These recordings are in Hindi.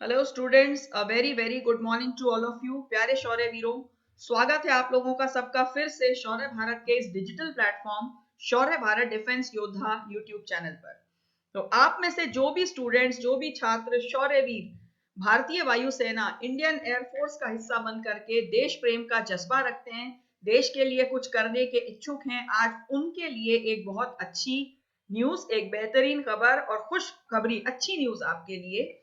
Hello students, a very very good morning to all of you. प्यारे शौर्य वीरों, स्वागत है आप लोगों का सबका फिर से शौर्य भारत के इस डिजिटल प्लेटफॉर्म शौर्य भारत डिफेंस योद्धा यूट्यूब चैनल पर। तो आप में से जो भी स्टूडेंट्स, जो भी छात्र शौर्यवीर भारतीय वायुसेना इंडियन एयरफोर्स का हिस्सा बन करके देश प्रेम का जज्बा रखते हैं, देश के लिए कुछ करने के इच्छुक हैं, आज उनके लिए एक बहुत अच्छी न्यूज, एक बेहतरीन खबर और खुश खबरी अच्छी न्यूज आपके लिए।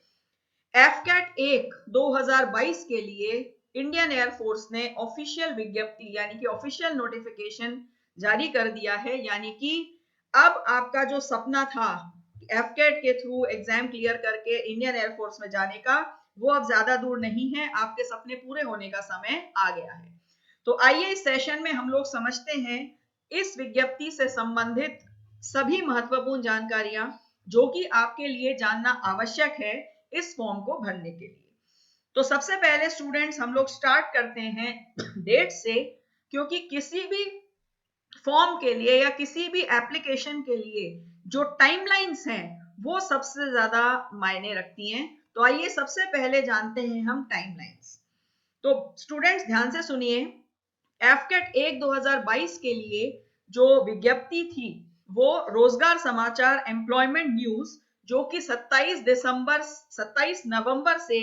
एफकेट 1 2022 के लिए इंडियन एयरफोर्स ने ऑफिशियल विज्ञप्ति यानी कि ऑफिशियल नोटिफिकेशन जारी कर दिया है। यानी कि अब आपका जो सपना था एफकेट के थ्रू एग्जाम क्लियर करके इंडियन एयरफोर्स में जाने का, वो अब ज्यादा दूर नहीं है। आपके सपने पूरे होने का समय आ गया है। तो आइए इस सेशन में हम लोग समझते हैं इस विज्ञप्ति से संबंधित सभी महत्वपूर्ण जानकारियां जो कि आपके लिए जानना आवश्यक है इस फॉर्म को भरने के लिए। तो सबसे पहले स्टूडेंट्स हम लोग स्टार्ट करते हैं डेट से, क्योंकि किसी भी फॉर्म के लिए या किसी भी एप्लीकेशन के लिए जो टाइमलाइंस हैं वो सबसे ज्यादा मायने रखती हैं। तो आइए सबसे पहले जानते हैं हम टाइमलाइंस। तो स्टूडेंट्स ध्यान से सुनिए, एफकेट 1 2022 के लिए जो विज्ञप्ति थी वो रोजगार समाचार एम्प्लॉयमेंट न्यूज, जो कि 27 नवंबर से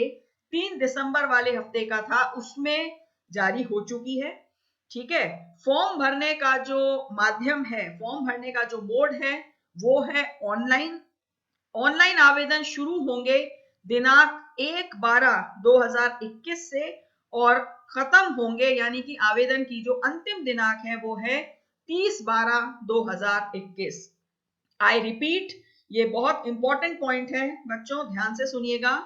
3 दिसंबर वाले हफ्ते का था, उसमें जारी हो चुकी है। ठीक है। फॉर्म भरने का जो माध्यम है, फॉर्म भरने का जो मोड है वो है ऑनलाइन। ऑनलाइन आवेदन शुरू होंगे दिनांक 1/12/2021 से और खत्म होंगे, यानी कि आवेदन की जो अंतिम दिनांक है वो है 30/12/2021। आई रिपीट, ये बहुत इंपॉर्टेंट पॉइंट है बच्चों, ध्यान से सुनिएगा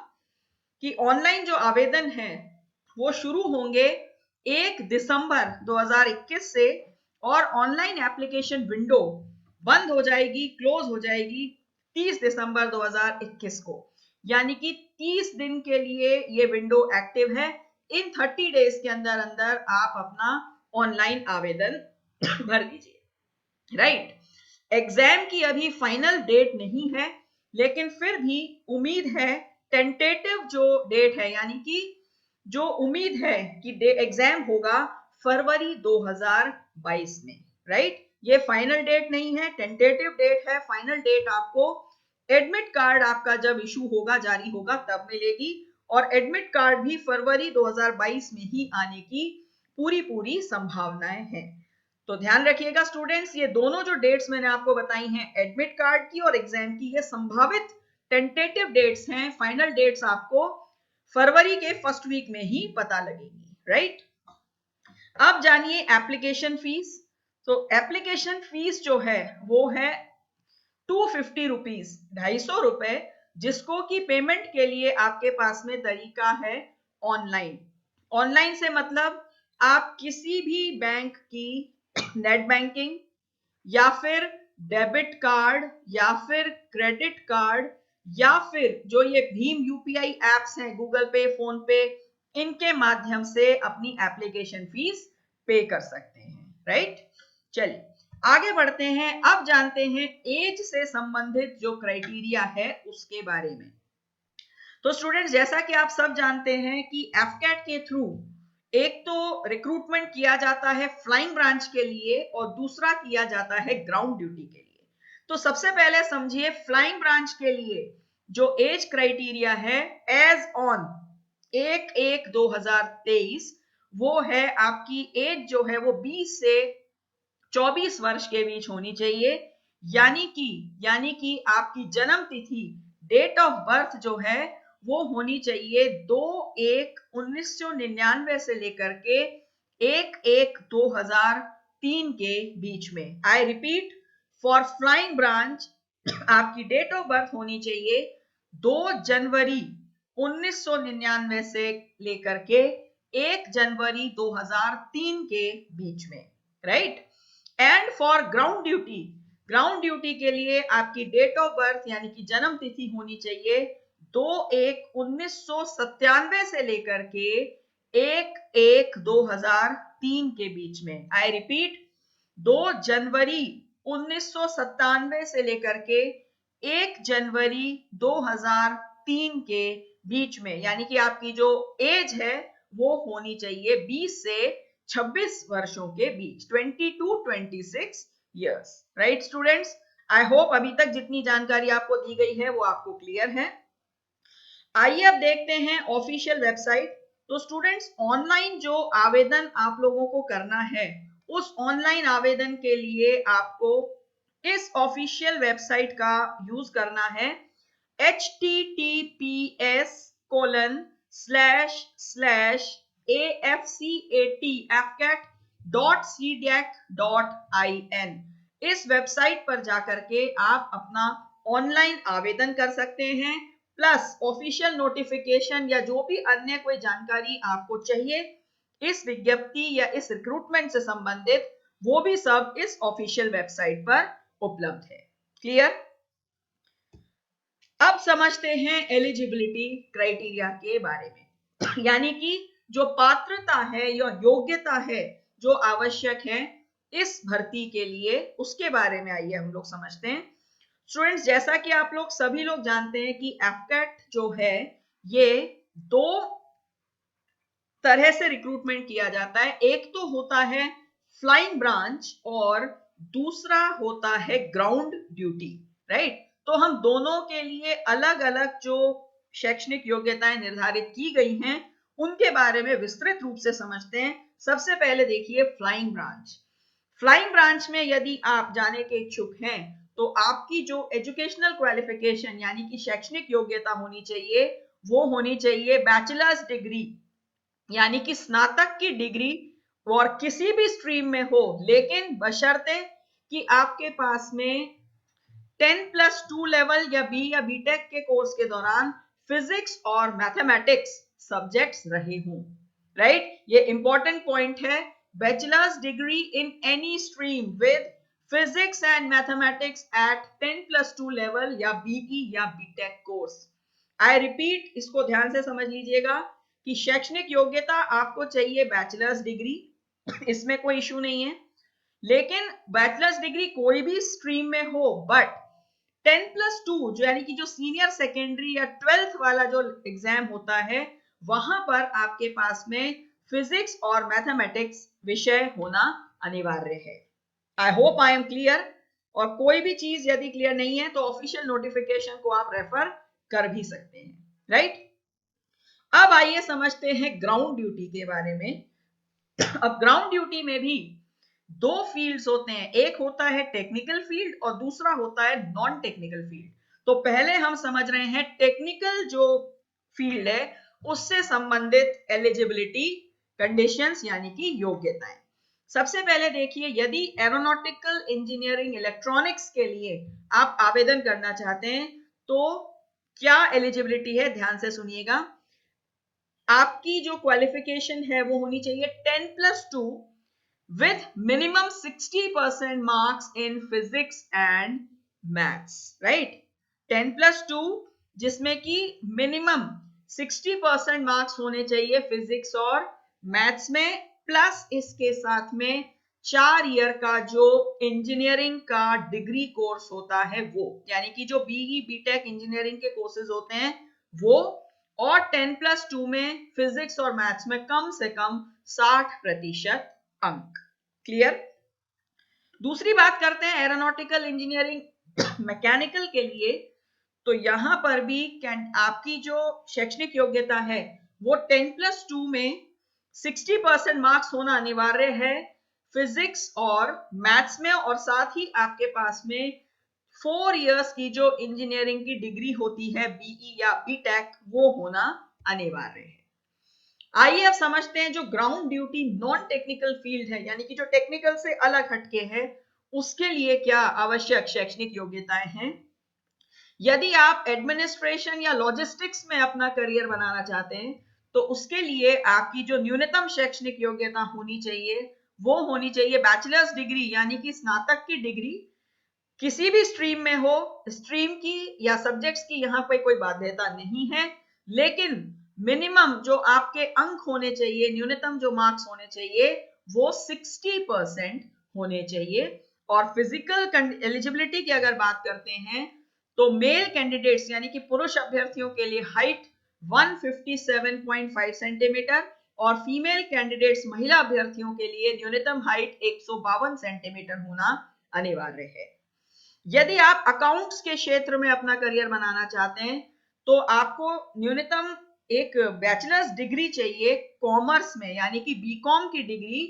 कि ऑनलाइन जो आवेदन है वो शुरू होंगे 1 दिसंबर 2021 से और ऑनलाइन एप्लीकेशन विंडो बंद हो जाएगी, क्लोज हो जाएगी 30 दिसंबर 2021 को। यानी कि 30 दिन के लिए ये विंडो एक्टिव है। इन 30 डेज के अंदर अंदर आप अपना ऑनलाइन आवेदन भर दीजिए। राइट। एग्जाम की अभी फाइनल डेट नहीं है, लेकिन फिर भी उम्मीद है, टेंटेटिव जो डेट है यानी कि जो उम्मीद है कि एग्जाम होगा फरवरी 2022 में। राइट। ये फाइनल डेट नहीं है, टेंटेटिव डेट है। फाइनल डेट आपको एडमिट कार्ड आपका जब इशू होगा, जारी होगा, तब मिलेगी। और एडमिट कार्ड भी फरवरी 2022 में ही आने की पूरी पूरी संभावनाएं हैं। तो ध्यान रखिएगा स्टूडेंट्स, ये दोनों जो डेट्स मैंने आपको बताई हैं, एडमिट कार्ड की और एग्जाम की, ये संभावित टेंटेटिव डेट्स हैं। फाइनल डेट्स आपको फरवरी के फर्स्ट वीक में ही पता लगेगी। राइट। अब जानिए एप्लीकेशन फीस। तो एप्लीकेशन फीस जो है वो है 250 रुपीज, 250 रुपए, जिसको कि पेमेंट के लिए आपके पास में तरीका है ऑनलाइन। ऑनलाइन से मतलब आप किसी भी बैंक की नेट बैंकिंग या फिर डेबिट कार्ड या फिर क्रेडिट कार्ड या फिर जो ये भीम यूपीआई एप्स हैं, गूगल पे, फोन पे, इनके माध्यम से अपनी एप्लीकेशन फीस पे कर सकते हैं। राइट। चलिए आगे बढ़ते हैं। अब जानते हैं एज से संबंधित जो क्राइटेरिया है उसके बारे में। तो स्टूडेंट्स, जैसा कि आप सब जानते हैं कि एफकेट के थ्रू एक तो रिक्रूटमेंट किया जाता है फ्लाइंग ब्रांच के लिए और दूसरा किया जाता है ग्राउंड ड्यूटी के लिए। तो सबसे पहले समझिए, फ्लाइंग ब्रांच के लिए जो एज क्राइटेरिया है एज ऑन 1/1/2023, वो है आपकी एज जो है वो 20 से 24 वर्ष के बीच होनी चाहिए। यानी कि आपकी जन्म तिथि, डेट ऑफ बर्थ जो है वो होनी चाहिए 2/1/1999 से लेकर के 1/1/2003 के बीच में। I repeat, for flying branch आपकी डेट ऑफ बर्थ होनी चाहिए 2 जनवरी 1999 से लेकर के 1 जनवरी 2003 के बीच में। Right. And for ground duty के लिए आपकी डेट ऑफ बर्थ यानी कि जन्म तिथि होनी चाहिए 2/1/1997 से लेकर के 1/1/2003 के बीच में। आई रिपीट, 2 जनवरी 1997 से लेकर के 1 जनवरी 2003 के बीच में, यानी कि आपकी जो एज है वो होनी चाहिए 20 से 26 वर्षों के बीच, 20 to 26 years, right students? I hope अभी तक जितनी जानकारी आपको दी गई है वो आपको क्लियर है। आइए अब देखते हैं ऑफिशियल वेबसाइट। तो स्टूडेंट्स, ऑनलाइन जो आवेदन आप लोगों को करना है, उस ऑनलाइन आवेदन के लिए आपको इस ऑफिशियल वेबसाइट का यूज करना है, https://afcat.cdac.in। इस वेबसाइट पर जाकर के आप अपना ऑनलाइन आवेदन कर सकते हैं, प्लस ऑफिशियल नोटिफिकेशन या जो भी अन्य कोई जानकारी आपको चाहिए इस विज्ञप्ति या इस रिक्रूटमेंट से संबंधित, वो भी सब इस ऑफिशियल वेबसाइट पर उपलब्ध है। क्लियर? अब समझते हैं एलिजिबिलिटी क्राइटेरिया के बारे में, यानी कि जो पात्रता है या योग्यता है जो आवश्यक है इस भर्ती के लिए, उसके बारे में आइए हम लोग समझते हैं। स्टूडेंट्स, जैसा कि आप लोग सभी लोग जानते हैं कि एफकैट जो है ये दो तरह से रिक्रूटमेंट किया जाता है। एक तो होता है फ्लाइंग ब्रांच और दूसरा होता है ग्राउंड ड्यूटी, राइट? तो हम दोनों के लिए अलग अलग जो शैक्षणिक योग्यताएं निर्धारित की गई हैं उनके बारे में विस्तृत रूप से समझते हैं। सबसे पहले देखिए फ्लाइंग ब्रांच। फ्लाइंग ब्रांच में यदि आप जाने के इच्छुक हैं तो आपकी जो एजुकेशनल क्वालिफिकेशन यानी कि शैक्षणिक योग्यता होनी चाहिए वो होनी चाहिए बैचलर्स डिग्री, यानी कि स्नातक की डिग्री, और किसी भी स्ट्रीम में हो, लेकिन बशर्ते कि आपके पास में 10+2 लेवल या बी या बीटेक के कोर्स के दौरान फिजिक्स और मैथमेटिक्स सब्जेक्ट्स रहे हों, राइट? ये इंपॉर्टेंट पॉइंट है। Bachelors degree in any stream with physics and mathematics eight 10+2 level या बीई या बीटेक कोर्स। आई रिपीट, इसको ध्यान से समझ लीजिएगा कि शैक्षणिक योग्यता आपको चाहिए बैचलर्स डिग्री, इसमें कोई इशू नहीं है, लेकिन बैचलर्स डिग्री कोई भी स्ट्रीम में हो, बट 10+2 जो यानी कि जो सीनियर सेकेंडरी या 12th वाला जो एग्जाम होता है वहां पर आपके पास में फिजिक्स और मैथमेटिक्स विषय होना अनिवार्य है। I hope I am clear, और कोई भी चीज यदि क्लियर नहीं है तो ऑफिशियल नोटिफिकेशन को आप रेफर कर भी सकते हैं, राइट? अब आइए समझते हैं ग्राउंड ड्यूटी के बारे में। अब ग्राउंड ड्यूटी में भी दो फील्ड्स होते हैं, एक होता है टेक्निकल फील्ड और दूसरा होता है नॉन टेक्निकल फील्ड। तो पहले हम समझ रहे हैं टेक्निकल जो फील्ड है उससे संबंधित एलिजिबिलिटी कंडीशंस यानी कि योग्यताएं। सबसे पहले देखिए, यदि एरोनॉटिकल इंजीनियरिंग इलेक्ट्रॉनिक्स के लिए आप आवेदन करना चाहते हैं तो क्या एलिजिबिलिटी है, ध्यान से सुनिएगा। आपकी जो क्वालिफिकेशन है वो होनी चाहिए 10+2 with minimum 60% marks in physics and maths, right? 10+2 जिसमें कि मिनिमम 60% मार्क्स होने चाहिए फिजिक्स और मैथ्स में, प्लस इसके साथ में 4 ईयर का जो इंजीनियरिंग का डिग्री कोर्स होता है वो, यानी कि जो बीई बीटेक इंजीनियरिंग के कोर्सेज होते हैं वो, और 10+2 में फिजिक्स और मैथ्स में कम से कम 60% अंक। क्लियर? दूसरी बात करते हैं एरोनॉटिकल इंजीनियरिंग मैकेनिकल के लिए। तो यहां पर भी आपकी जो शैक्षणिक योग्यता है वो 10+2 में 60% मार्क्स होना अनिवार्य है फिजिक्स और मैथ्स में, और साथ ही आपके पास में 4 इयर्स की जो इंजीनियरिंग की डिग्री होती है बीई या बीटेक वो होना अनिवार्य है। आइए अब समझते हैं जो ground duty non technical field है, यानी कि जो टेक्निकल से अलग हटके है, उसके लिए क्या आवश्यक शैक्षणिक योग्यताएं हैं। यदि आप एडमिनिस्ट्रेशन या लॉजिस्टिक्स में अपना करियर बनाना चाहते हैं तो उसके लिए आपकी जो न्यूनतम शैक्षणिक योग्यता होनी चाहिए वो होनी चाहिए बैचलर्स डिग्री, यानी कि स्नातक की डिग्री, किसी भी स्ट्रीम में हो, स्ट्रीम की या सब्जेक्ट्स की यहाँ पे कोई बाध्यता नहीं है, लेकिन मिनिमम जो आपके अंक होने चाहिए, न्यूनतम जो मार्क्स होने चाहिए वो 60% होने चाहिए। और फिजिकल एलिजिबिलिटी की अगर बात करते हैं तो मेल कैंडिडेट्स यानी कि पुरुष अभ्यर्थियों के लिए हाइट 157.5 सेंटीमीटर और फीमेल कैंडिडेट्स महिला अभ्यर्थियों के लिए न्यूनतम हाइट 152 सेंटीमीटर होना अनिवार्य है। यदि आप अकाउंट्स के क्षेत्र में अपना करियर बनाना चाहते हैं तो आपको न्यूनतम एक बैचलर्स डिग्री चाहिए कॉमर्स में, यानी कि बीकॉम की डिग्री,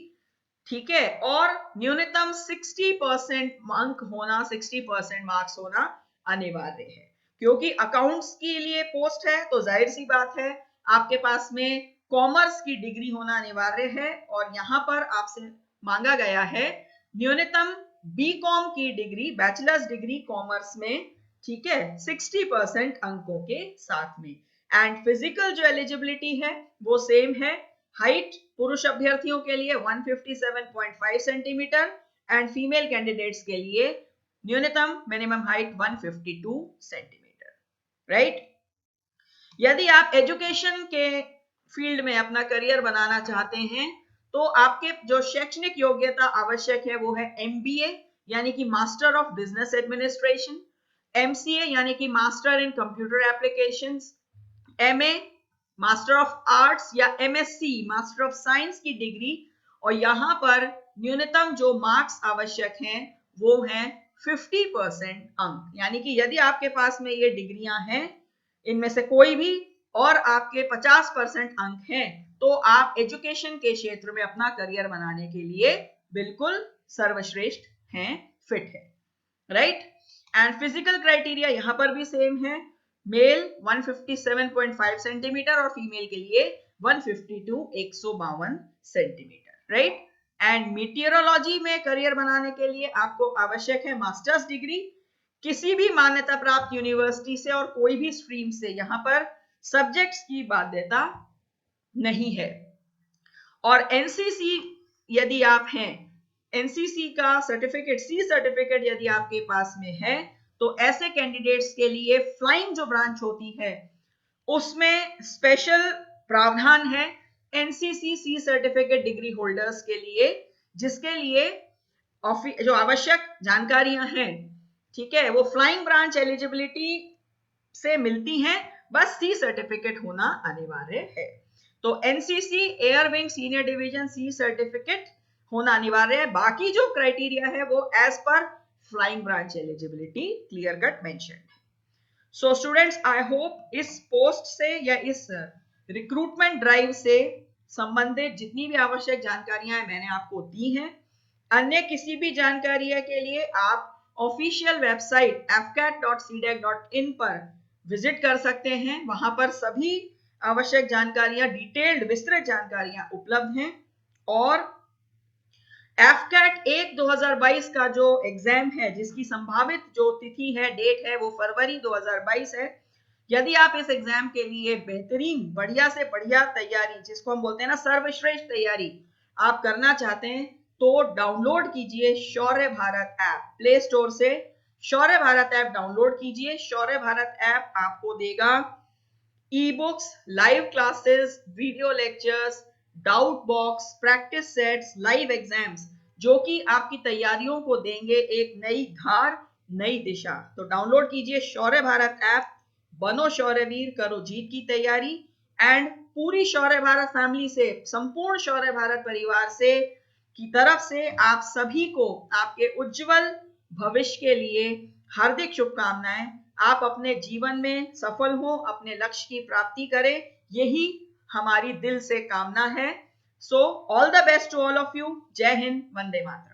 ठीक है, और न्यूनतम 60% अंक होना, 60% मार्क्स होना अनिवार्य है। क्योंकि अकाउंट्स के लिए पोस्ट है तो जाहिर सी बात है आपके पास में कॉमर्स की डिग्री होना अनिवार्य है, और यहां पर आपसे मांगा गया है न्यूनतम बीकॉम की डिग्री, बैचलर्स डिग्री कॉमर्स में, ठीक है, 60% अंकों के साथ में। एंड फिजिकल जो एलिजिबिलिटी है वो सेम है। हाइट पुरुष अभ्यर्थियों के लिए 157.5 सेंटीमीटर एंड फीमेल कैंडिडेट्स के लिए न्यूनतम मिनिमम हाइट 152 सेंटीमीटर, राइट। यदि आप एजुकेशन के फील्ड में अपना करियर बनाना चाहते हैं तो आपके जो शैक्षणिक योग्यता आवश्यक है वो है MBA यानी कि master of business administration, MCA यानी कि master in computer applications, MA master of arts या MSc मास्टर ऑफ साइंस की डिग्री, और यहां पर न्यूनतम जो मार्क्स आवश्यक हैं वो हैं 50% अंक। यानी कि यदि आपके पास में ये डिग्रियां हैं इनमें से कोई भी और आपके 50% अंक हैं तो आप एजुकेशन के क्षेत्र में अपना करियर बनाने के लिए बिल्कुल सर्वश्रेष्ठ हैं, फिट है, राइट। एंड फिजिकल क्राइटेरिया यहां पर भी सेम है, मेल 157.5 सेंटीमीटर और फीमेल के लिए 152 सेंटीमीटर, राइट। एंड मीटियोरोलॉजी में करियर बनाने के लिए आपको आवश्यक है मास्टर्स डिग्री किसी भी मान्यता प्राप्त यूनिवर्सिटी से और कोई भी स्ट्रीम से, यहां पर सब्जेक्ट्स की बाध्यता नहीं है। और एनसीसी यदि आप हैं, एनसीसी का सर्टिफिकेट, सी सर्टिफिकेट यदि आपके पास में है तो ऐसे कैंडिडेट्स के लिए फ्लाइंग जो ब्रांच होती है उसमें स्पेशल प्रावधान है NCC C certificate degree holders के लिए, जिसके लिए जो आवश्यक जानकारियां हैं, ठीक है, वो फ्लाइंग ब्रांच एलिजिबिलिटी से मिलती हैं, बस सी सर्टिफिकेट होना अनिवार्य है। तो NCC air wing senior division C certificate होना अनिवार्य है। बाकी जो क्राइटेरिया है वो एज पर flying branch eligibility clear cut mention है। सो स्टूडेंट्स, आई होप इस पोस्ट से या इस रिक्रूटमेंट ड्राइव से संबंधित जितनी भी आवश्यक जानकारियां हैं मैंने आपको दी हैं। अन्य किसी भी जानकारी के लिए आप ऑफिशियल वेबसाइट fcat.cdac.in पर विजिट कर सकते हैं। वहां पर सभी आवश्यक जानकारियां, डिटेल्ड विस्तृत जानकारियां उपलब्ध हैं। और एफकैट 1 2022 का जो एग्जाम है जिसकी संभावित जो तिथि है, डेट है, वो फरवरी 2022 है। यदि आप इस एग्जाम के लिए बेहतरीन बढ़िया से बढ़िया तैयारी, जिसको हम बोलते हैं ना सर्वश्रेष्ठ तैयारी, आप करना चाहते हैं तो डाउनलोड कीजिए शौर्य भारत ऐप, प्ले स्टोर से शौर्य भारत ऐप डाउनलोड कीजिए। शौर्य भारत ऐप आपको देगा e books, live classes, video lectures, doubt box, practice sets, live exams, जो कि आपकी तैयारियों को देंगे एक नई धार, नई दिशा। तो डाउनलोड कीजिए शौर्य भारत ऐप, बनो शौर्यवीर, करो जीत की तैयारी। एंड पूरी शौर्य भारत फैमिली से, संपूर्ण शौर्य भारत परिवार से की तरफ से आप सभी को आपके उज्जवल भविष्य के लिए हार्दिक शुभकामनाएं। आप अपने जीवन में सफल हो, अपने लक्ष्य की प्राप्ति करें, यही हमारी दिल से कामना है। So all the best to all of you. जय हिंद, वंदे मातरम।